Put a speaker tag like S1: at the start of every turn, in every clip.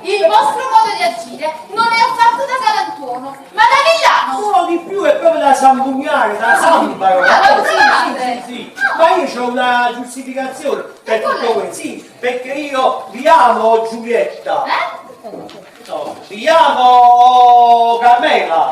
S1: Il vostro modo di agire non è affatto da galantuomo, ma da villano.
S2: Uno di più è proprio da Sambugnare, da Samba. Sì. Ma io ho una giustificazione per tutto questo, sì, perché io vi amo Giulietta. No, vi amo Carmela.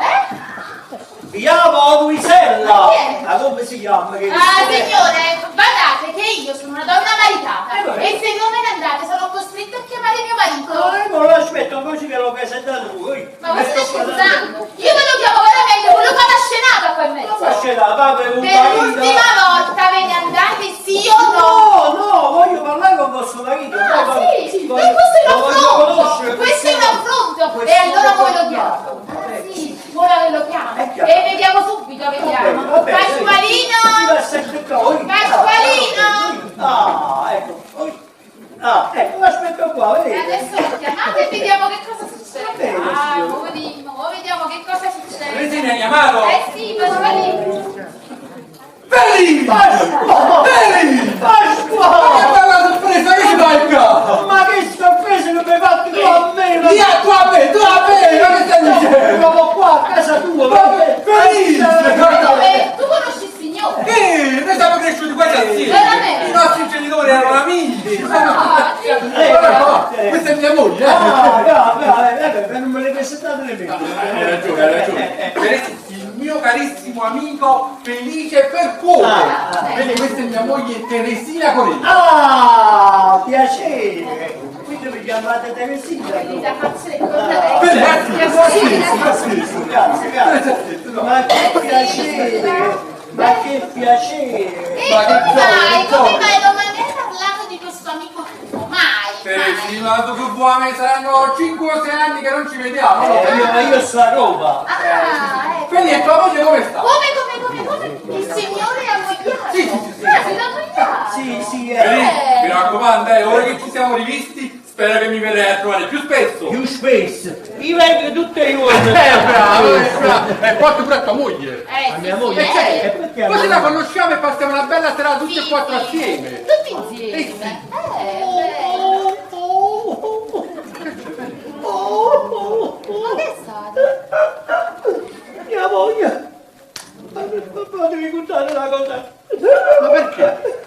S2: Vi amo Luisella. Ma come si chiama?
S1: Signore, badate che io sono una donna maritata e se non me ne andate sarò costretto a chiamare mio marito.
S2: Ma lo aspetto così che lo presenta lui.
S1: Ma voi state scherzando? Io ve lo chiamo veramente, ve lo fate a scenata qua in mezzo.
S2: Ma scenata, per un
S1: Per l'ultima volta ve ne andate sì o no?
S2: No, voglio parlare con vostro marito.
S1: Sì, ma questo è un affronto. Questo è un affronto. E allora voi lo chiamo. Sì, ora ve lo chiamo. E vediamo subito, vediamo. Pasqualino! Pasqualino!
S2: Ecco, aspetto qua, vedete?
S1: Adesso lo chiamate e vediamo che cosa succede. Poverino, vediamo che cosa succede.
S3: Avete chiamato?
S1: Sì, Pasqualino.
S3: Felice!
S2: Pasqua!
S3: Ma che bella sorpresa, che ci fai qua?
S2: Ma che sorpresa che mi hai fatto tu a me!
S3: Via, tu a me, ma che stai dicendo?
S2: Trovo qua a casa tua!
S3: Felice!
S1: Tu conosci il signore?
S3: Noi siamo cresciuti quasi assieme!
S1: Veramente?
S3: I nostri genitori erano amici! Questa è mia moglie!
S2: Non me le presentate nemmeno!
S3: Hai ragione! Il mio carissimo amico Felice Percuote! Vedi, questa è mia moglie Teresina Corelli!
S2: Ah, piacere! Quindi mi chiamate Teresina?
S1: Grazie.
S2: Grazie. Ma che piacere! Ma che piacere!
S1: E come mai non mi hai parlato di questo amico tuo? Mai!
S3: Teresina, tu che vuoi? Saranno 5 o 6 anni che non ci vediamo!
S2: Ma io sto a Roma!
S1: Ecco.
S3: Felice, e tua moglie come sta?
S1: Come? Il signore è ammogliato?
S3: Sì.
S1: Siete ammogliato?
S2: Sì,
S3: Felice, mi raccomando, ora che ci siamo rivisti, spero che mi verrai a trovare più spesso!
S2: più spesso! Io vengo tutte le ore!
S3: Bravo! E porti pure a tua moglie!
S2: A mia moglie?
S3: E
S2: Perché a
S3: così
S2: me?
S3: la conosciamo e passiamo una bella serata tutti e quattro
S1: Sì.
S3: assieme!
S1: Tutti insieme? Ma che è stato?
S2: Mia moglie! Ma devi contare una cosa!
S3: Ma perché?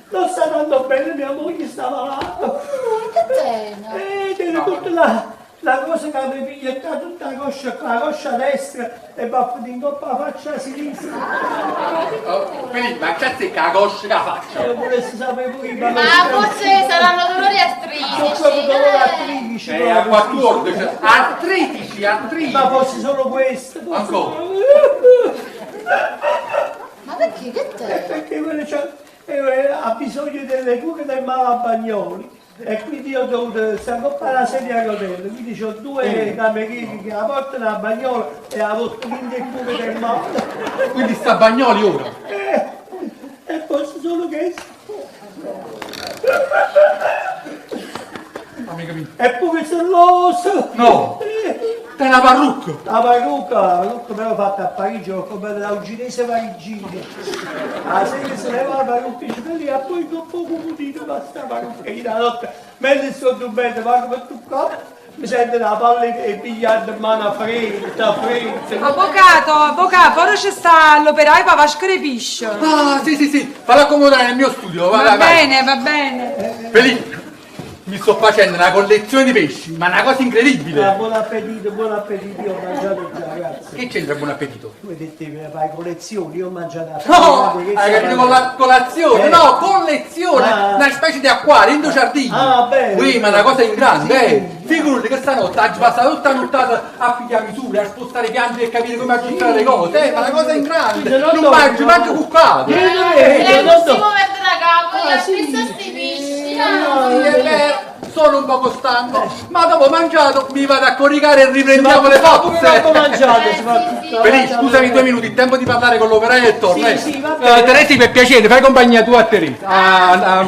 S2: Non sta andando bene, mia moglie sta malata!
S1: Che pena!
S2: Devi contare la cosa che mi piglia tutta la coscia qua, la coscia destra e va in coppa la faccia sinistra!
S3: Felice, ma c'è te che la coscia che la faccia!
S2: Se volessi sapere pure
S1: Ma forse saranno dolori
S2: sono proprio dolori
S1: artritici.
S2: artritici!
S3: A 14, artritici!
S2: Ma forse solo questo!
S3: Ancora?
S1: Ma perché? Che te?
S2: Perché quello ha bisogno delle cure del Malabagnoli e quindi io ho dovuto stare con la sedia a rotelle, quindi ho due camerieri che la portano a Bagnolo e la portano in le cure del male.
S3: Quindi sta a Bagnoli ora!
S2: E posso solo che
S3: Amica mia!
S2: è pure selloso.
S3: No! È una parrucca!
S2: La parrucca me l'ho fatta a Parigi, l'ho comprata da un cinese parigino. La sera se leva la parrucca e lì a poi dopo comodino, ma sta parrucca che la notte, mentre sto dormendo, vado per tutto qua, mi sento la palla e pigliando in mano fredda.
S4: Avvocato, ora ci sta l'operaio per vascare piscio.
S3: Ah, sì, fallo accomodare nel mio studio,
S4: Va bene.
S3: Felice, mi sto facendo una collezione di pesci, ma una cosa incredibile!
S2: Buon appetito, io ho mangiato già, ragazzi.
S3: Che c'entra buon appetito?
S2: Tu hai detto che fai collezioni, io ho mangiato
S3: No, hai capito con la colazione? No, collezione!
S2: Ah.
S3: Una specie di acquario in due giardini!
S2: Ah, bene.
S3: Qui, ma una cosa in grande,
S2: Sì.
S3: Figurati che stanotte hai passato tutta la nottata a pigliare misure, a spostare piante e capire come aggiustare le cose, ma una cosa in grande!
S2: Sì,
S3: Non mangi, manca cuccato!
S1: Lei non si muove da capo, gli ha spesso sti pesci.
S3: Sì, è vero, sono un poco stanco, ma dopo mangiato mi vado a coricare e riprendiamo le forze!
S2: mangiate, si fa tutto.
S3: Felice, scusami 2 minuti, tempo di parlare con l'operaio e torno.
S2: Sì, va bene.
S3: Teresi, per piacere, fai compagnia tu a Teresa. A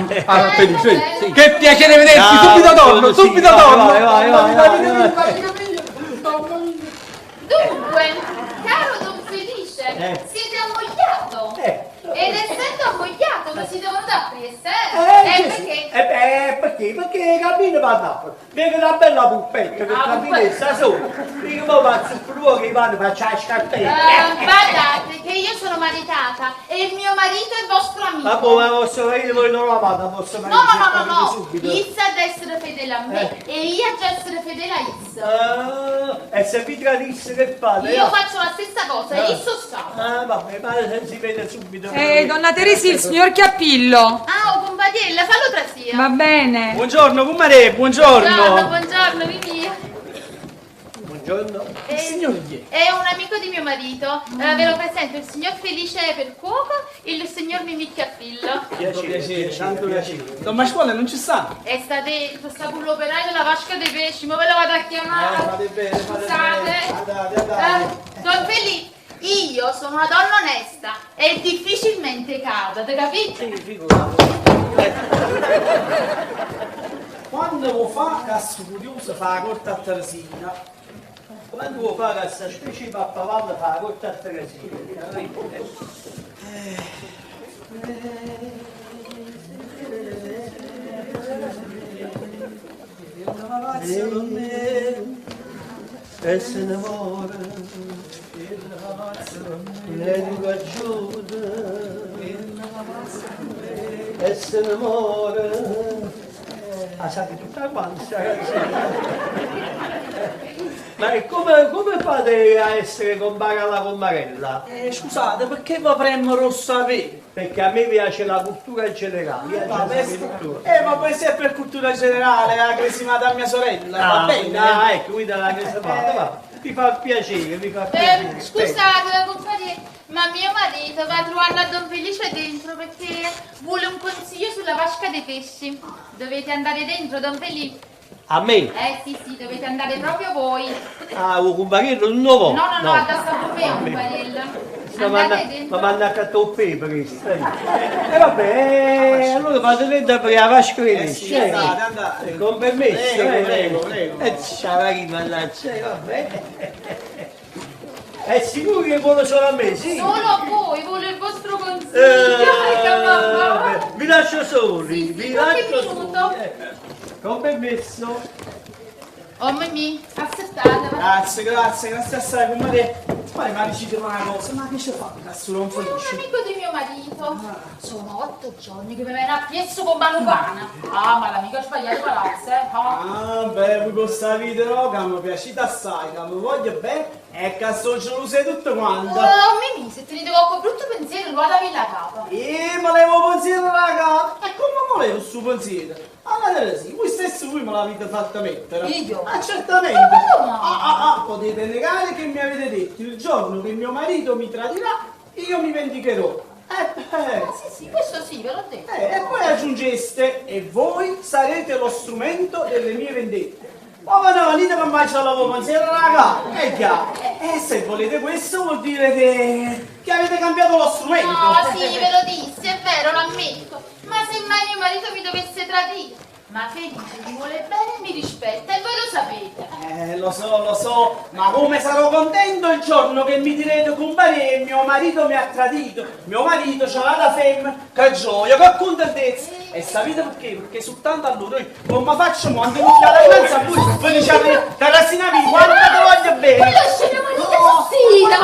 S3: Felice. Sì. Che piacere vederti, subito torno, subito torno.
S2: Vai.
S1: Dunque, caro Don Felice, siete ammogliati? ammogliato. Ed essendo ammogliato così devono da pressa,
S2: perché? Perché cammino per Napoli. Vedo una bella puppetta che camminessa solo. Dico, ma faccio il fluo che vanno, faccio la scarpetta.
S1: Guardate che io sono maritata e il mio marito è vostro amico.
S2: Ma come vostro marito voi non l'amate, vostro marito?
S1: No. Issa ad essere fedele a me e io ad essere fedele a Issa.
S2: E se vi tradisse che fate?
S1: Io faccio la stessa cosa e Isso sta.
S2: Vabbè, ma si vede subito.
S4: Donna Teresi, il signor Chiappillo.
S1: Ah, oh, compagniella, fallo trasia.
S4: Va bene.
S2: Buongiorno, comare, buongiorno.
S1: Buongiorno, Mimì.
S2: Buongiorno.
S1: Il signore chi è? È un amico di mio marito. Ve lo presento, il signor Felice per cuoco e il signor Mimì Chiappillo.
S2: Piacere, tanto piacere.
S5: Don Masquale non ci sta.
S1: È sta con l'operaio della vasca dei pesci, ma ve lo vado a chiamare.
S5: Fate bene,
S1: Scusate. Don Felice, io sono una donna onesta e difficilmente cado, te capite?
S2: Sì, figurati.
S5: Quando vuoi fare cazzo curioso fa la corte a Teresina.
S2: Quando vuoi fare questa specie di pappavallo fa la corte a Teresina. E se ne muore, ne dico aiuto, e se ne muore. Ah, sapete tutta quanta Ma come fate a essere compare alla commarella?
S5: Scusate, perché vi avremmo rosso a vedere?
S2: Perché a me piace la cultura in generale.
S5: Ma poi se è per cultura generale, la cresimata a mia sorella, va bene?
S2: Ecco, guida la cresimata, va. Mi fa piacere, mi fa piacere.
S1: Scusate, compagnie, ma mio marito va trovando a Don Felice dentro perché vuole un consiglio sulla vasca dei pesci. Dovete andare dentro, Don Felice.
S2: A me?
S1: Sì, dovete andare proprio voi.
S2: Ah, un comparello nuovo?
S1: No, adesso con me un comparello. Andate dentro.
S2: Ma manda a cattopè questo. Vabbè, allora fate dentro per la vasca dei pesci.
S5: Andate.
S2: Con permesso,
S5: Prego.
S2: Ciao, mannaggia, vabbè. È sicuro che vuole solo a me, sì?
S1: Solo a voi, vuole il vostro consiglio.
S2: Vi lascio soli,
S1: Sì,
S2: vi
S1: qualche
S2: lascio
S1: minuto.
S2: soli. Con permesso.
S1: Oh Mimì, aspettate.
S5: Grazie assai, comare. Ma mi dicite una cosa, ma che ci fa? Cazzo non
S1: Sono un
S5: felice.
S1: amico di mio marito. Sono 8 giorni che mi viene a piesso con Manuvana. Ma l'amico ha sbagliato palazzo,
S5: Beh, voi questa vita no, che mi piace assai, che mi voglio bene e cazzo ce lo sei tutto quanto.
S1: Oh Mimì, se tenete qualche brutto pensiero, guardavi la capa.
S5: Ma levo pensiero raga, e come volevo sto pensiero? Allora Teresi, voi stesso voi me l'avete fatta mettere.
S1: Io?
S5: Certamente.
S1: No.
S5: Potete negare che mi avete detto il giorno che mio marito mi tradirà, io mi vendicherò.
S1: Sì, questo sì, ve l'ho detto.
S5: E poi aggiungeste, e voi sarete lo strumento delle mie vendette. Ma no, venite per mangiare la vostra pensiero, raga, è chiaro. E se volete questo vuol dire che avete cambiato lo strumento.
S1: No, sì, ve lo dissi, è vero, l'ammetto. Ma se mai mio marito mi dovesse tradire, ma Felice mi vuole bene e mi rispetta, e voi lo sapete.
S5: Lo so, ma come sarò contento il giorno che mi direte, compare, mio marito mi ha tradito. Mio marito ce l'ha da femme, che gioia, che contentezza. E sapete perché? Perché soltanto a lui, come facciamo quando mi chiama la finanza a voi diciate, Terasina mi quanto ti voglio bene.
S1: Ma lascia mio marito, sussida,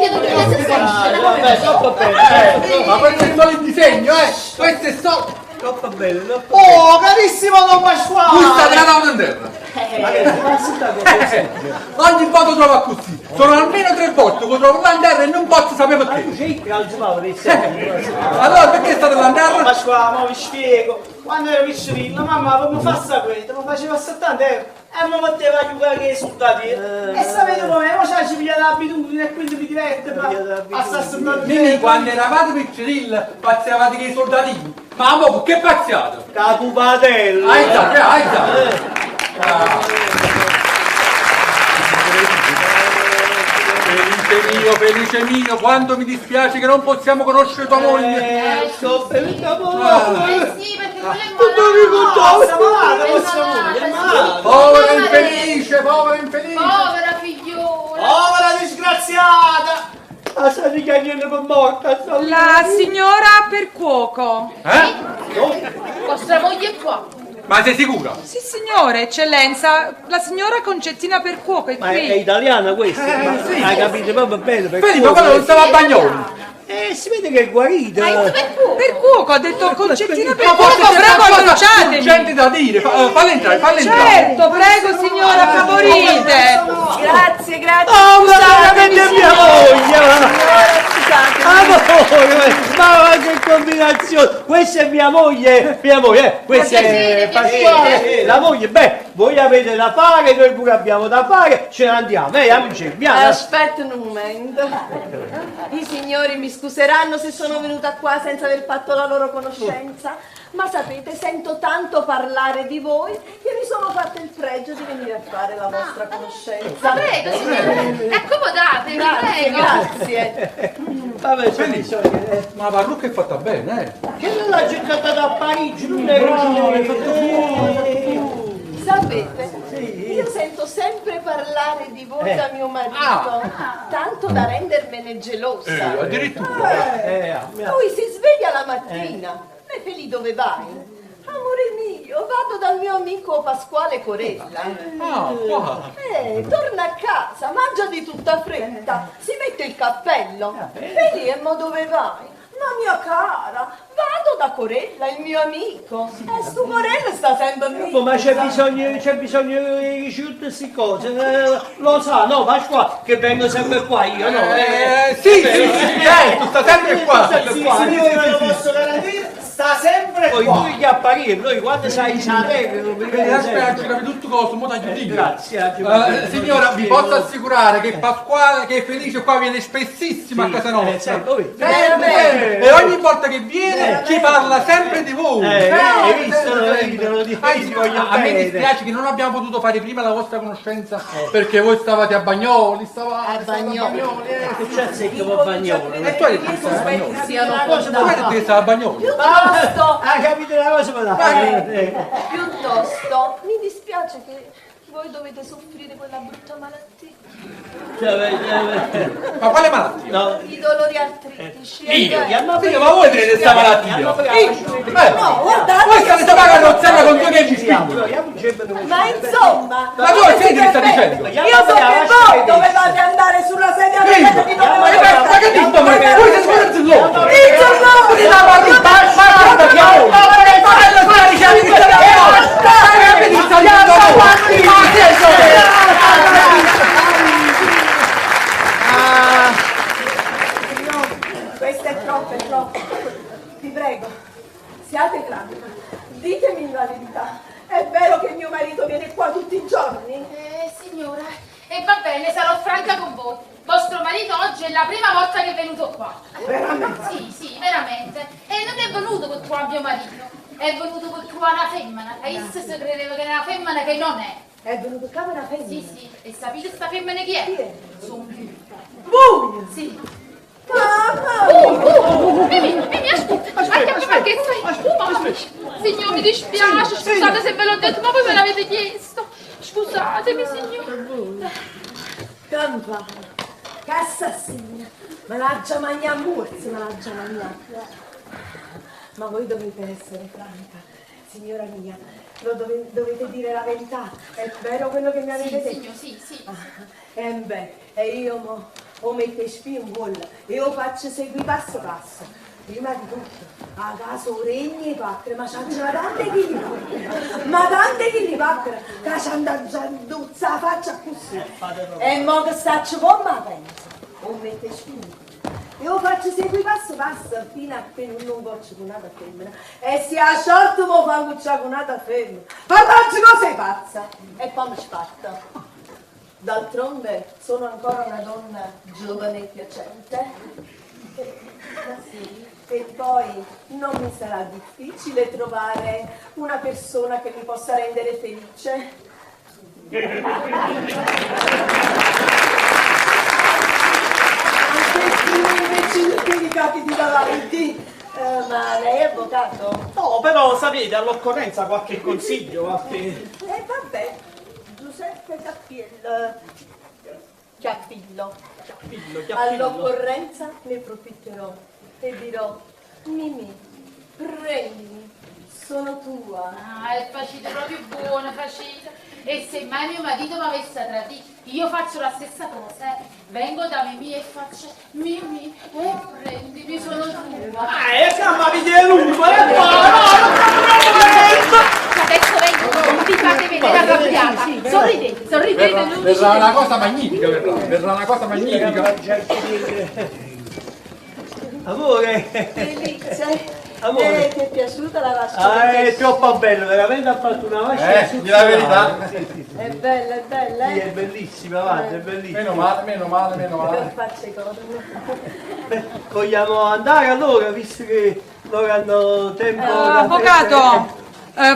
S1: dovete
S2: Vabbè, troppo bene.
S3: Ma questo è solo il disegno, questo è solo...
S2: Troppo bene, troppo
S5: Oh, carissimo Don Pasquale!
S3: Tu stai gravando in terra. Ogni volta trova così. Sono almeno 3 volte che trovo là in terra e non posso sapere perché. Allora perché state là in terra?
S5: Pasquale, ma vi spiego. Quando ero piccolino, mamma mi fa sapere, mi faceva 70 euro e mi metteva a giocare che risultati. E sapete come? Ma ci piglia l'abitudine e quindi mi diverte. Ma sta soltanto
S3: Quindi quando eravate piccolini pazziavate che i soldatini. Ma mo che pazziato?
S2: Capupatello.
S3: Felice mio, quanto mi dispiace che non possiamo conoscere tua moglie.
S2: Sto per il
S1: sì, perché quello è malato.
S3: Povera infelice.
S1: Povera figliuola.
S5: Povera disgraziata!
S2: disgraziata! La sta richiamando per morta,
S4: La signora Percuoco.
S1: Vostra moglie è qua.
S3: Ma sei sicura?
S4: Sì, signore, eccellenza, la signora Concettina Percuoco è
S2: Ma è
S4: qui.
S2: italiana questa?
S3: sì.
S2: Hai capito proprio bene?
S3: Felipe, quello non stava a Bagnoli.
S2: Si vede che è guarita.
S4: Percuoco, ho detto Concettina
S3: Ma
S4: Percuoco,
S3: forse c'è
S4: prego,
S3: qualcosa
S4: annunciatemi.
S3: urgente da dire. Falla entrare, falla entrare.
S4: Certo, prego signora, favorite.
S6: Grazie, grazie.
S2: Oh, ma
S6: Scusatemi,
S2: veramente mia moglie! Ma che combinazione! Questa è mia moglie, questa è Pasquale, la moglie. Beh, voi avete da fare, noi pure abbiamo da fare, ce ne andiamo, amici, andiamo.
S6: Aspettano un momento. I signori mi scuseranno se sono venuta qua senza aver fatto la loro conoscenza, ma sapete, sento tanto parlare di voi che mi sono fatta il pregio di venire a fare la vostra conoscenza.
S1: Prego, signora. Accomodatevi,
S6: Grazie,
S1: prego.
S6: grazie.
S2: Vabbè, c'è bisogno.
S3: Ma la parrucca è fatta bene,
S2: Che non l'ha gettata da Parigi, non è
S6: Sapete, io sento sempre parlare di voi da mio marito, tanto da rendermene gelosa.
S3: addirittura.
S6: Lui si sveglia la mattina. E Feli, dove vai? Amore mio, vado dal mio amico Pasquale Corella. Torna a casa, mangia di tutta fretta, si mette il cappello. Feli, ma dove vai? Ma mia cara, vado da Corella, il mio amico. Sto Corella sta sempre amico.
S2: Ma c'è bisogno di tutte queste cose, lo sa, no, Pasqua, che vengo sempre qua io, no?
S3: Sì, certo, sta sempre qua.
S5: Signore, ve lo posso garantire, sta sempre
S2: Poi
S5: qua.
S2: tu che apparire, noi quando sai sapere, non mi vede
S3: Aspetta, ci capi tutto cosa, mo t'aiutino.
S2: Grazie.
S3: Signora, vi posso assicurare che Pasquale, che è felice qua, viene spessissimo a casa nostra. E ogni volta che viene ci parla sempre di voi.
S2: Hai visto? Te lo dico, ti voglio
S3: A me
S2: bene.
S3: dispiace che non abbiamo potuto fare prima la vostra conoscenza perché voi stavate a Bagnoli,
S6: A Bagnoli.
S2: Che c'è secco per Bagnolo?
S3: E tu hai detto che stavi a Bagnoli.
S6: Siano
S3: Tu hai detto che stavi a Bagnoli.
S6: piuttosto,
S2: Ah, capito la cosa, ma la
S6: piuttosto, mi dispiace che voi dovete soffrire quella brutta malattia.
S3: Ma quale malattia?
S2: No,
S6: I dolori artritici.
S3: Io?
S2: chiama
S3: Sì, ma voi tenete questa malattia?
S6: No, guardate
S3: Voi
S6: che
S3: state pagando il serra con 2 miei spigoli.
S6: ma insomma,
S3: Ma tu senti che sta dicendo?
S6: io so che voi dovevate andare sulla sedia a vedere chi doveva
S3: Ma che dici? Voi siete solo zillotti.
S6: Questo è troppo. Vi prego, siate tranquilli. Ditemi la verità. È vero che mio marito viene qua tutti i giorni?
S1: Signora, e va bene, sarò franca con voi. Vostro marito oggi è la prima volta che è venuto qua.
S6: Veramente?
S1: Sì, veramente. E non è venuto per qua mio marito. È venuto per qua una femmina. E io si credeva che era una femmina che non è.
S6: È venuto qua una femmina?
S1: Sì. E sapete sta femmina chi è?
S6: Chi è?
S1: Sono io.
S6: Voi?
S1: Sì.
S6: Mamma!
S1: Mimi, aspetta, ma che fai? Signor, mi dispiace, scusate se ve l'ho detto, ma voi me l'avete chiesto. Scusatemi, signor.
S6: Campa, che assassina! Managgia magna morsi, managgia magna. Ma voi dovete essere franca, signora mia. Dovete dire la verità. È vero quello che mi avete detto?
S1: Signor, sì.
S6: E io mo metto spia in bolla e io faccio seguire passo passo. Prima di tutto, a caso regni e pacche, ma c'è tante chili pacche, che c'è andata la faccia così. E mo che staccio con ma penso, o mette spia. Io faccio seguire passo passo fino a che non faccio con un'altra femmina. E se a short mo fa con un'altra femmina. Parlaci cosa sei pazza? E poi mi sparta. D'altronde sono ancora una donna giovane e piacente. E poi non mi sarà difficile trovare una persona che mi possa rendere felice. Invece delicati di davanti. Ma lei è avvocato?
S5: No, però sapete, all'occorrenza qualche consiglio, qualche...
S6: Vabbè, Giuseppe Cappiello. chiappillo.
S5: Chiappillo.
S6: All'occorrenza ne approfitterò e dirò: Mimì, prendimi, sono tua.
S1: Ah, è facile, proprio buona, facile. E se mai mio marito mi avesse tradito, io faccio la stessa cosa, vengo da Mimì e faccio Mimì, prendimi, sono tua.
S5: Mamma mi tiene lungo,
S1: Adesso vengo, non ti fate vedere arrabbiata. Sorridete, lui
S3: Verrà
S1: dice-
S3: una cosa magnifica, verrà una cosa magnifica.
S2: Amore,
S6: Felice.
S2: Amore.
S6: Ti è piaciuta la vasca?
S2: è troppo bello, veramente ha fatto una vasca
S3: Di la verità.
S6: È bella,
S2: Sì, è bellissima, guarda, è bellissima.
S3: Meno male.
S6: Per farci godere.
S2: Vogliamo andare allora, visto che loro hanno tempo da
S4: Avvocato,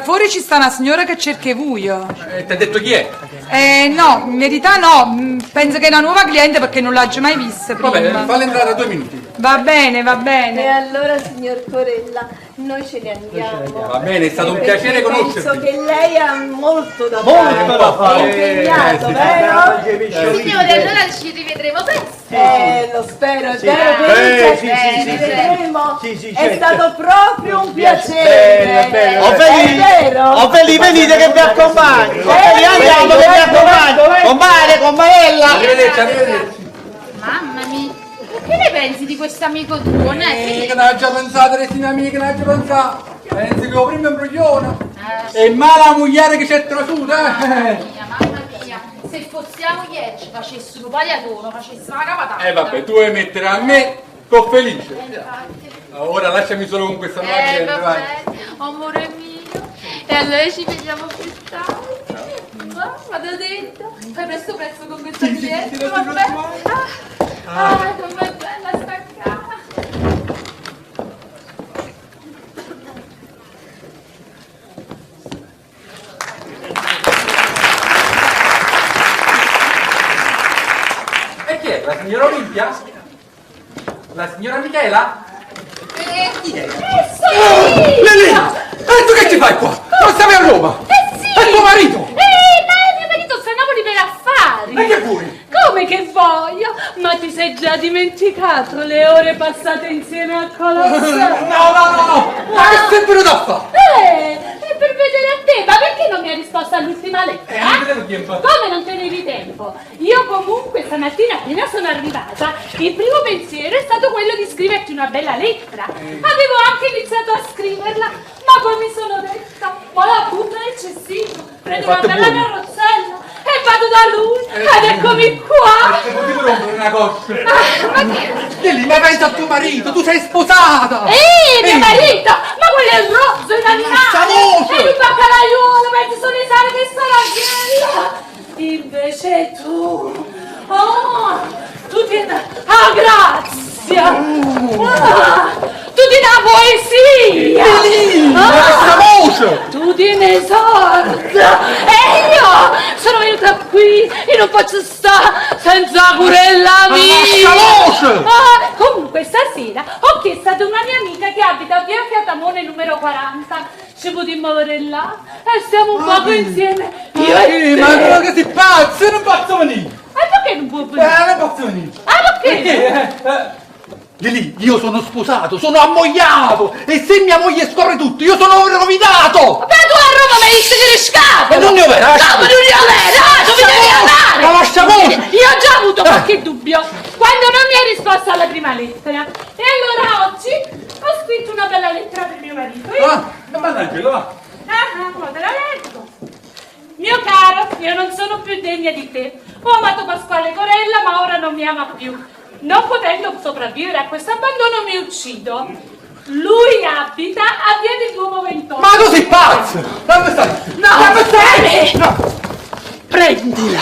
S4: fuori ci sta una signora che cerca vuio.
S3: Ti ha detto chi è?
S4: No, in verità no, penso che è una nuova cliente perché non l'ho già mai vista prima.
S3: Vabbè, falla entrare a 2 minuti.
S4: Va bene.
S6: E allora, signor Corella, noi ce ne andiamo.
S3: Va bene, è stato un
S6: Perché
S3: piacere conoscerti.
S6: Penso che lei ha molto da fare.
S2: Molto da fare.
S6: Impegnato,
S3: sì,
S6: vero?
S1: Signore, allora ci rivedremo presto.
S6: Lo spero, è
S2: Sì.
S6: vero, Felice?
S2: Sì,
S6: Ci vedremo.
S2: Sì,
S6: È
S2: certo.
S6: stato proprio un piacere.
S2: Bello.
S6: È vero?
S2: venite che vi accompagno.
S6: Andiamo,
S2: che vi accompagno. Comparella.
S3: Arrivederci.
S1: Mamma mia, che ne pensi di questo amico tuo?
S3: Che ne ha già pensato, Restina mia, che ne ha già pensato. Pensi che ho prima un broglione. E mala mugliare che c'è trasuta,
S1: Mamma mia, se fossimo ieri ci facessero un pagliatono, facessero una capatata.
S3: vabbè, tu vuoi mettere a me con felice.
S1: Infatti.
S3: Ora lasciami solo con questa nuova cliente, vai.
S1: Vabbè, amore mio. E allora ci vediamo più tardi. Vado dentro. Fai presto con questa cliente, vabbè. Com'è bella sta casa.
S3: E chi è? La signora Olimpia? La signora Michela?
S1: Sono
S3: Lì! E tu che ci fai qua? Non stavi a Roma?
S1: sì!
S3: È tuo marito!
S1: Ma mio marito sta a Napoli per affari!
S3: E che vuoi?
S7: Come che voglio? Ma ti sei già dimenticato le ore passate insieme a Colosseo?
S3: No! Ma che sei venuto a fare?
S7: È per vedere a te, ma perché non mi hai risposto all'ultima lettera?
S3: Non vedevo tempo.
S7: Come non tenevi tempo? Io comunque stamattina appena sono arrivata, il primo pensiero è stato quello di scriverti una bella lettera. Avevo anche iniziato a scriverla, ma poi mi sono detta, ma la butto nel cestino, prendo una
S3: fatto
S7: bella
S3: buono.
S7: carrozzella e vado da lui, ed eccomi qua.
S3: Se potevo rompere una coscia.
S7: Ma che...
S3: Lì, ma pensa a tuo marito, tu sei sposata!
S7: mio marito! Ma quello è un rozzo, un animale!
S3: Saluto!
S7: E il baccalaiuolo, penso sono le sale che sarà invece tu... Oh! Tu ti... Ah, grazie! Tu di una poesia!
S3: Questa voce!
S7: Tu di un esordio! E io sono venuta qui e non posso stare senza querella mia!
S3: voce!
S7: Comunque stasera ho chiesto ad una mia amica che abita a via Fiatamone numero 40. Ci potremmo vedere là e stiamo un poco insieme. Io e te.
S3: Ma quello che si pazzo, non posso venire!
S7: E perché non può venire?
S3: Non posso venire!
S7: Ah, perché?
S3: Lì, io sono sposato, sono ammogliato! E se mia moglie scopre tutto, io sono rovinato!
S7: Ma tu a Roma mi hai visto che ne scappo!
S3: E non ne ho vera!
S7: No, ma non ne ho vera! Dove devi andare?
S3: Ma lascia voce!
S7: Io ho già avuto qualche dubbio quando non mi hai risposto alla prima lettera. E allora oggi ho scritto una bella lettera per mio marito.
S3: Ma tranquillo, va!
S7: Come te la leggo? Mio caro, io non sono più degna di te. Ho amato Pasquale Corella, ma ora non mi ama più. Non potendo sopravvivere a questo abbandono mi uccido. Lui abita a via del Duomo 28.
S3: Ma tu sei pazzo! Dove stai?
S7: No, bene!
S3: No!
S7: Prendila!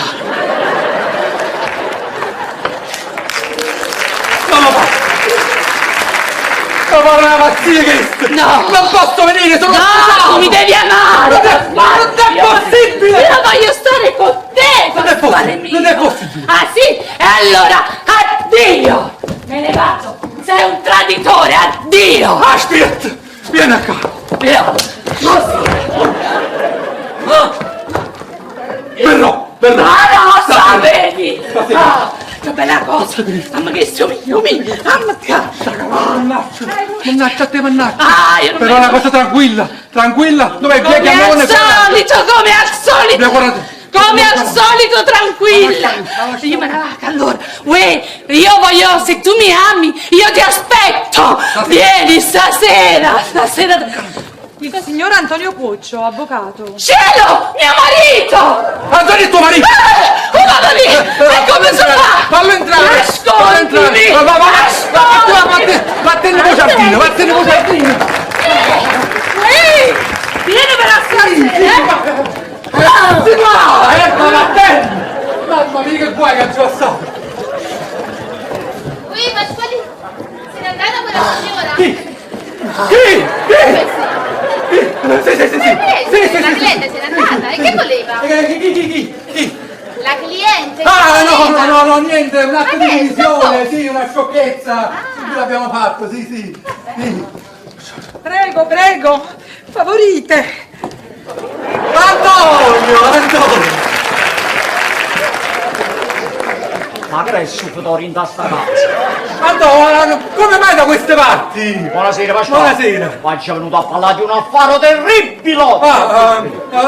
S3: Ma fare una pazzia che
S7: No!
S3: non posso venire, sono
S7: No,
S3: sposato!
S7: mi devi amare!
S3: Non è possibile!
S7: Io voglio stare con te,
S3: Non è
S7: Pasquale
S3: possibile,
S7: mio!
S3: non è possibile.
S7: Ah sì? E allora, addio! Me ne vado! Sei un traditore, addio!
S3: Aspetta! Vieni a casa!
S7: Io, così!
S3: Verrò!
S7: Ma no, sapevi!
S3: Stasera. Cristo, Cristo.
S7: Mamma che sei mio, mamma cazzo.
S3: Mannaggia a te, mannaggia.
S7: Ah, io non
S3: Però una cosa tranquilla, tranquilla. Dov'è via Chiamone?
S7: Come al solito.
S3: Via 40.
S7: Come al solito tranquilla. Io me ne vado allora. Uè, io voglio, se tu mi ami, io ti aspetto. Vieni stasera.
S4: Il signor Antonio Puccio, avvocato.
S7: Cielo, mio marito.
S3: Antonio è tuo marito.
S7: Guardami, e come si fa?
S3: Fallo entrare.
S7: Ascoltami.
S3: Vattene voi giardino, vattene voi giardino.
S7: Vieni per la
S3: Si va, ecco, vattene. Mamma mia che guai che ci fa stare.
S1: Ui, Pasquali, se n'è andata quella signora?
S3: Chi?
S1: Sì, la cliente se n'è andata, e che voleva?
S3: Chi?
S1: La cliente?
S3: Ah,
S1: che voleva?
S3: no, niente, un atto
S1: Ma
S3: di
S1: che?
S3: divisione, sì, una sciocchezza. Sì, l'abbiamo fatto, sì.
S4: Prego, favorite.
S3: Antonio!
S2: Ma che è subito in sta casa?
S3: Antonio, come mai da queste parti?
S2: Buonasera, Pasquale.
S3: Buonasera.
S2: Ma ci è venuto a parlare di un affare terribile!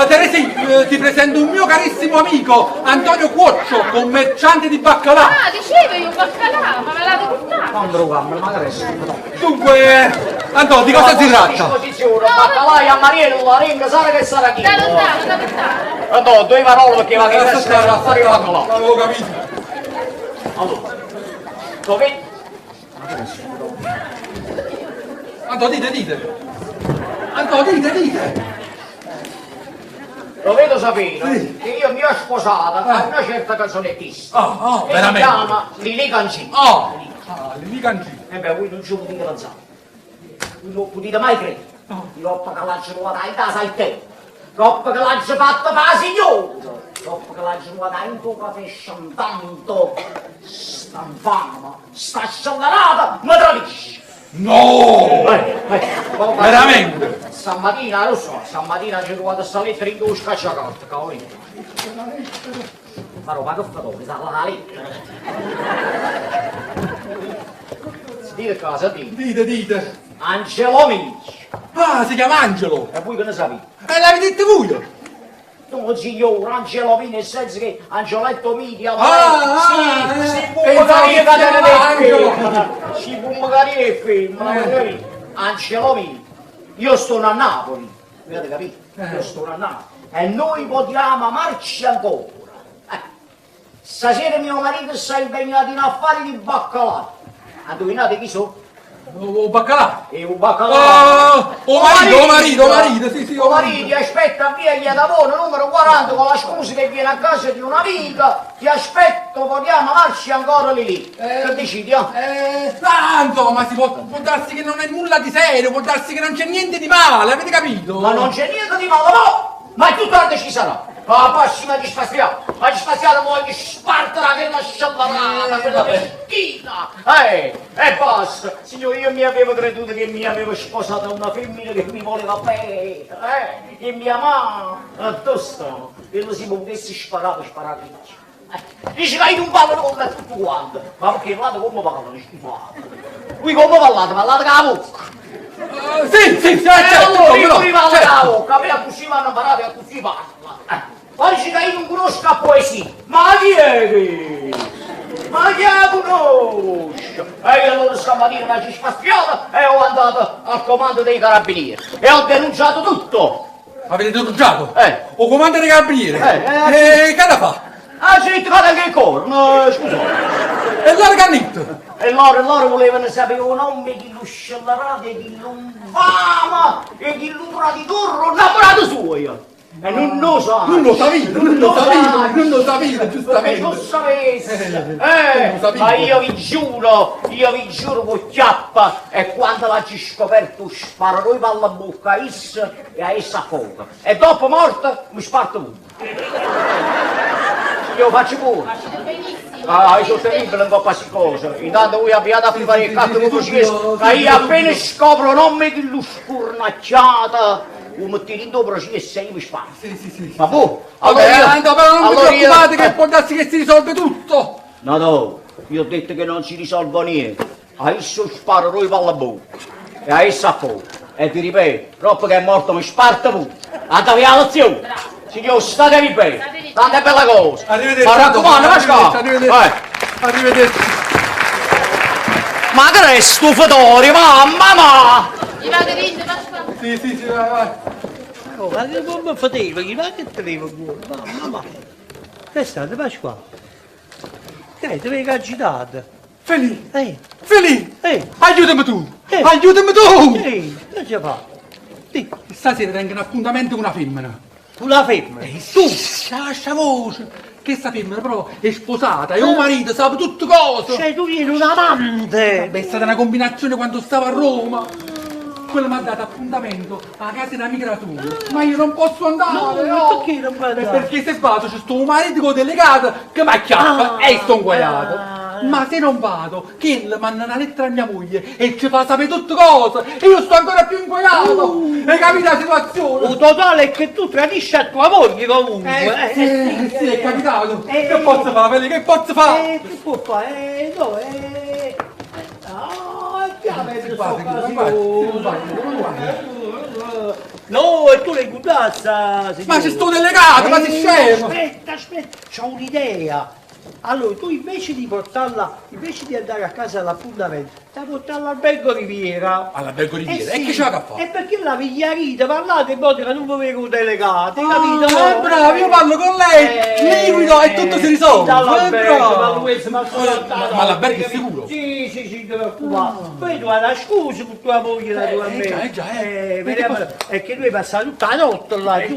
S3: Teresi, ti presento un mio carissimo amico, Antonio Cuoccio, commerciante di baccalà.
S1: Ah, dicevo io, baccalà, ma me l'avete portato?
S2: Non preoccupare, ma che è subito?
S3: Dunque, Antonio, di cosa si tratta?
S2: Disposizione, baccalà e a Mariello, la ringa, sarà che sarà chi?
S1: Da lontano.
S2: Antonio, due parole perché va che resta a fare il
S3: Aspetta,
S2: baccalà.
S3: l'avevo capito.
S2: Allora, dove?
S3: Antonio, dite. Antonio, dite.
S2: Dovete sapere
S3: Sì.
S2: che io mi ho sposata a una certa canzonettista.
S3: Oh,
S2: E si
S3: veramente.
S2: chiama Lili Cancini.
S3: Lili Cancini.
S2: E beh, voi non ci potete pensare. Non potete mai credere. L'oppa che l'hanno trovata in casa al te. L'oppa che l'hanno fatta per la signora. L'oppa che l'hanno trovata in tua pesce tanto. Sta infama, sta scellerata, mi tradisce.
S3: No! Veramente?
S2: Stamattina, lo so, stamattina ci ho trovato questa lettera in due scacciacatte, cavolo. Ma roba che fa dove? Sa la lettera. Dite cosa, dite.
S3: Dite.
S2: Angelo Mici.
S3: Ah, si chiama Angelo.
S2: E voi che ne sapete?
S3: E l'avete detto voi?
S2: No, signore, Angelo Mici, nel senso che Angeletto Miti, si può
S3: pensavo
S2: magari
S3: che si chiamava
S2: cadere nel si può magari nel film, Angelo Mici. Io sto a Napoli, avete capito? Io sto a Napoli. E noi potremo amarci ancora. Stasera mio marito sta impegnato in affari di baccalà. Indovinate chi sono?
S3: O baccalà.
S2: E un baccalà.
S3: O marito, sì,
S2: O marito, aspetta via gli Adavone numero 40 con la scusa che viene a casa di un'amica. Ti aspetto, vogliamo amarci ancora lì. Che decidi?
S3: Tanto, ma può darsi che non è nulla di serio, può darsi che non c'è niente di male, avete capito?
S2: Ma non c'è niente di male, no! Ma tu tardi ci sarà. La prossima di spaziale voglio spartare quella sciallarata, quella peschina. E basta. Signore, io mi avevo creduto che mi avevo sposata una femmina che mi voleva bene, che mi amava. Tosto, e lo si potesse sparare. Dice che non parlano con me tutto quanto. Ma perché parlate come parlano, schifate? Voi come parlate con la bocca.
S3: Sì,
S2: Allora io prima la bocca, a me così mi hanno imparato a così parla. Poi dice che io non conosco la poesia. Ma chi è che? Ma chi la conosce? E io allora stamattina mi ci spaziata e ho andato al comando dei carabinieri. E ho denunciato tutto.
S3: Avete denunciato?
S2: O
S3: comando dei carabinieri? E che la fa?
S2: Ah, c'è il anche il corno, scusa.
S3: E loro che hanno detto?
S2: E loro volevano sapere un nome di lo scellerato e di l'infama e di l'uradidorro innamorato suo. E non lo sa.
S3: Non lo sapete, giustamente.
S2: Se lo sapesse. Ma io vi giuro con chiappa, e quando l'ha scoperto sparo noi palla a bocca a essa e a essa a fuoco. E dopo morta mi sparto pure. Io lo faccio pure. Io sono terribile in coppa di cose. Intanto voi abbiate a fare il cazzo come facesse, ma io appena scopro non mi di lo scurnacciata. Un mettete in dopo e sei mi sparo.
S3: Sì.
S2: Ma boh,
S3: Vabbè, però non vi preoccupate che può darsi che si risolve tutto.
S2: No,
S8: Io ho detto che non si risolve niente. Adesso sparo noi palla a bocca. E adesso a fuoco. E ti ripeto, troppo che è morto mi sparta pure. Andavi alla lezione. Signor, statevi bene. Tanta bella cosa.
S3: Arrivederci.
S8: Ma raccomando, Pasquale.
S3: Arrivederci. Arrivederci.
S8: Ma che è stufatori, mamma!
S1: Gli va che ride, Pasquale.
S3: Sì, vai.
S2: Oh, ma che come fatevo? Chi va che tenevo buono? Mamma. Che è stato, Pasquale? Che ti avevi agitato?
S3: Feli! Feli!
S2: Aiutami
S3: tu! Aiutami tu!
S2: Che ci fa?
S3: Stasera tengo un appuntamento con una femmina.
S2: Una femmina?
S3: Tu! Lascia voce! Che sta femmina però è sposata e un marito sa tutte cose!
S2: Cioè tu vieni un amante!
S3: Beh, è stata una combinazione quando stavo a Roma! Quello mi ha dato appuntamento alla casa di un'amica tua. Ma io non posso andare!
S2: No, perché non puoi andare?
S3: Perché se vado c'è sto marito delegato che mi acchiappa e sto inguaiato! Ma se non vado, che le manda una lettera a mia moglie e ci fa sapere tutte cose e io sto ancora più inguaiato! Hai capito la situazione?
S2: Il totale è che tu tradisci a tua moglie comunque!
S3: Sì, è capitato! Che posso fare, Feli? Che posso fare?
S2: Che può fare? No, no, e tu le cutazza!
S3: Ma ci sto delegato, ma sei scemo!
S2: Aspetta, c'ho un'idea! Allora, tu invece di portarla, invece di andare a casa all'appuntamento, da portarla all'albergo Riviera.
S3: All'albergo Riviera?
S2: Sì.
S3: E che c'è a fare?
S2: E perché la vigliarita parlate in modo che non avevo delegate, capito?
S3: Bravo, io parlo con lei, liquido e tutto si risolve. Ma l'albergo è sicuro?
S2: Sì, dove occupare. Poi tu hai una scusa con tua moglie naturalmente.
S3: Già.
S2: È che lui è passato tutta la notte là, giù.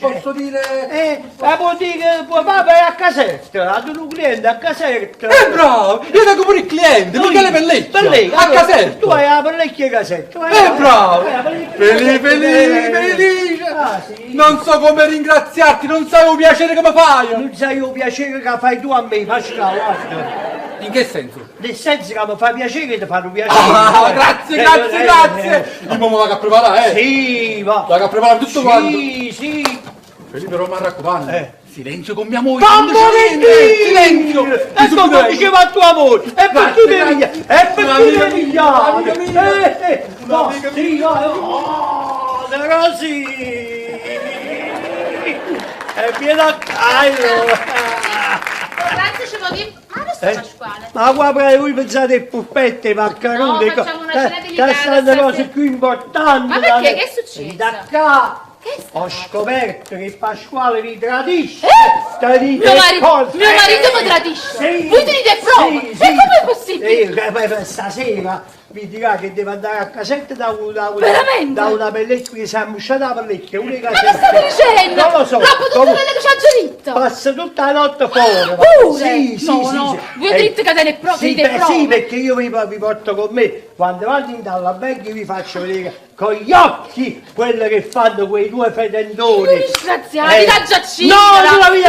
S3: Posso dire...
S2: Può dire che può fare a casetta, ad un cliente a casetta.
S3: Bravo, io vengo pure il cliente, mica le pellecchie. A casetta.
S2: Tu hai la pellecchia a casetta.
S3: Bravo. Felice. Non so come ringraziarti, non sai il piacere che mi fai.
S2: Non sai il piacere che fai tu a me, Pasquale, guarda.
S3: In che senso?
S2: Nel senso che mi fa piacere che ti fanno piacere.
S3: Grazie. Io mi vado a preparare,
S2: Sì, va.
S3: Vado a preparare tutto quanto.
S2: Sì.
S3: Felipe, però mi raccomando. Silenzio con mia moglie.
S2: Silenzio. E come diceva il tuo amore. E per tu devi pigliare. E per tu devi pigliare. No, sì, no. Così. E vieni a
S1: Grazie, ci vuoi dire? Ma non sta Pasquale.
S2: Ma guarda, voi pensate ai puppette, maccheroni,
S1: No, facciamo una cena delicata
S2: sono le cose
S1: stasera.
S2: più importanti.
S1: Ma perché? Che è successo?
S2: Da qua
S1: Che sta?
S2: ho scoperto che Pasquale mi tradisce.
S1: Mio marito mi tradisce.
S2: Sì.
S1: Voi tenete prova.
S2: Sì,
S1: E com'è possibile?
S2: Poi stasera mi dirà che deve andare a casetta
S1: Veramente?
S2: da una pellecchia che si è ammusciata la pellecchia, una
S1: Ma che stai dicendo?
S2: Non lo so.
S1: Troppo tutto quello che ci ha diritto.
S2: Passa tutta la notte fuori.
S1: Pure?
S2: Sì.
S1: No. Voi diritte catene prove,
S2: Sì,
S1: tenete prove.
S2: sì, perché io vi porto con me. Quando vado dall'albergo vi faccio vedere con gli occhi quello che fanno quei due fedendoni.
S1: Disgraziati, la giaccina.
S2: No,
S1: la
S2: vi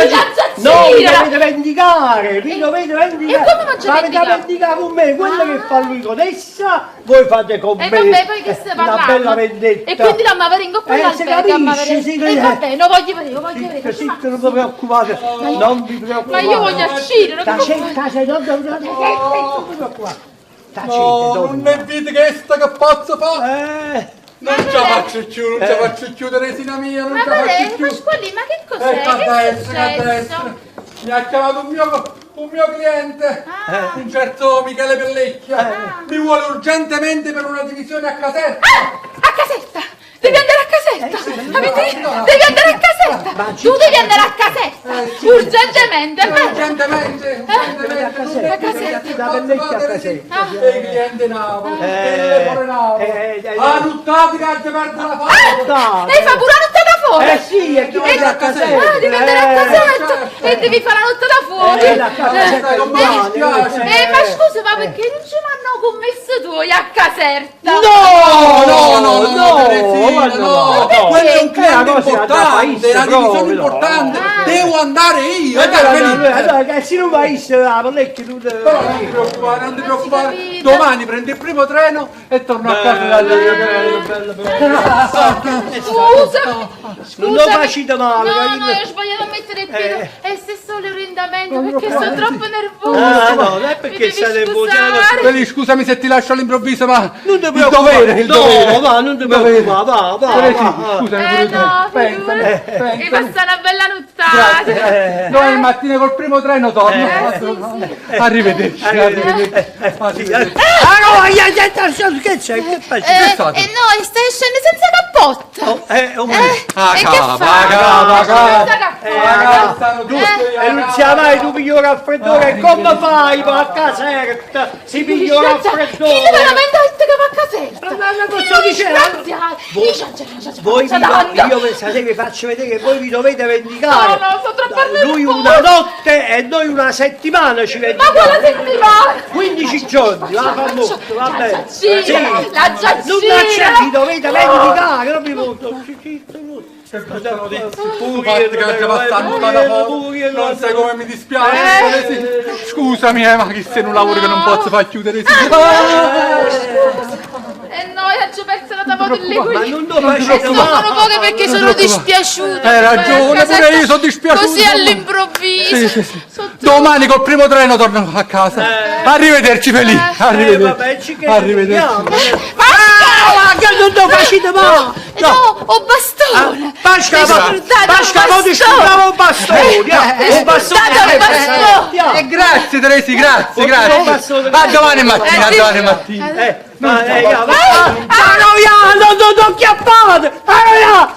S2: dovete vendicare, vi dovete vendicare.
S1: E come faccio a
S2: Avete da
S1: vendicare?
S2: vendicare con me, quello che fa lui con essa, voi fate con
S1: E
S2: me.
S1: vabbè, poi che stai
S2: Una
S1: parlando?
S2: bella vendetta.
S1: E quindi la Mavarengo poi
S2: si
S1: l'albergo.
S2: capisce, sì,
S1: E vabbè, lo voglio vedere,
S2: Sì, non vi preoccupate, non vi preoccupate.
S1: Ma io voglio uscire, non
S2: Non vi preoccupate.
S3: Non ne vedi che sta che posso fare? Non ce la faccio più, non ce la faccio chiudere, Resina mia, non
S1: Ma
S3: ce la faccio
S1: vale,
S3: più.
S1: Pasqualì, ma che cos'è?
S3: Ecco a
S1: Che
S3: destra,
S1: è
S3: a destra.
S1: successo?
S3: Mi ha chiamato un mio cliente, un certo Michele Pellecchia. Mi vuole urgentemente per una divisione a casetta.
S1: A casetta! Devi andare a casetta! Devi andare a casetta! Tu devi andare a casetta! Urgentemente!
S3: Urgentemente,
S1: a casetta.
S2: Da pellecchia a casetta.
S3: E i clienti navo, e le navo. Ah, tuttati che oggi perde la faccia.
S1: Devi fare pure la notte da fuori!
S2: Sì, e chi va a casetta?
S1: Devi andare a casetta! E devi fare la notte da fuori!
S2: La casetta
S3: non mi dispiace.
S1: Ma scusa, ma perché non ci vanno commesso tuoi a Caserta?
S3: No, quello è un cliente importante, una divisione importante, devo andare io,
S2: Allora, se non vai a pellecchia, tu
S3: però non ti preoccupare, domani prendi il primo treno e torno a casa da
S1: Scusami!
S2: non lo facite male.
S1: No, io ho sbagliato a mettere il piede. È il stesso l'orientamento perché sono troppo nervosa.
S2: Ah, no, non è perché
S1: Mi
S2: sei
S1: devi
S2: nervosa.
S1: scusare.
S3: Feli, scusami se ti lascio all'improvviso, ma
S2: Non ti
S3: il
S2: preoccupare.
S3: dovere, il dovere.
S2: No, va, non ti preoccupare, va.
S3: Feli, scusami pure te.
S1: No,
S3: Pensa,
S1: figurati. Mi
S3: pensa.
S1: passa una bella nottata.
S3: Grazie. Domani mattina col primo treno torno. Arrivederci, arrivederci. Arrivederci.
S2: Ah no, che c'è? Che fai?
S3: stato?
S1: No, stai scendendo senza cappotto.
S3: Ah,
S1: e che
S3: cava,
S1: fai?
S3: cava.
S1: Senza cappotto.
S2: E non sia mai tu pigli un raffreddore, come fai? Va a caserta, si piglia un
S1: Chi
S2: raffreddore.
S1: veramente ha detto che va a caserta?
S2: Ma posso dire? Voi io questa sera vi faccio vedere che voi vi dovete vendicare.
S1: No, sono troppo
S2: Lui
S1: nervosa.
S2: una notte e noi una settimana ci
S1: Ma
S2: vendiamo.
S1: quella settimana?
S2: 15 giorni, va molto, va bene.
S1: La giaccina.
S2: Non vi dovete vendicare, non vi molto.
S3: Tu fatti che anche passando da fuori, non sai come mi dispiace. Scusami, ma chi se non lavori che non posso far chiudere
S1: E noi ci perso la tavola
S2: Ma
S1: dell'equilibrio.
S2: non lo faccio
S1: E sono poche perché sono dispiaciuta.
S3: Hai ragione, pure io sono dispiaciuto.
S1: Così all'improvviso.
S3: Sì. Domani col primo treno torno a casa. Arrivederci Feli. Arrivederci. Arrivederci.
S2: Che non lo facete mai!
S1: No, ho bastone.
S2: Pasca,
S1: Scusate,
S2: ti scusavo un bastone! Un bastone!
S3: E grazie Teresi, grazie. A domani mattina,
S2: Non chiappate! Allora,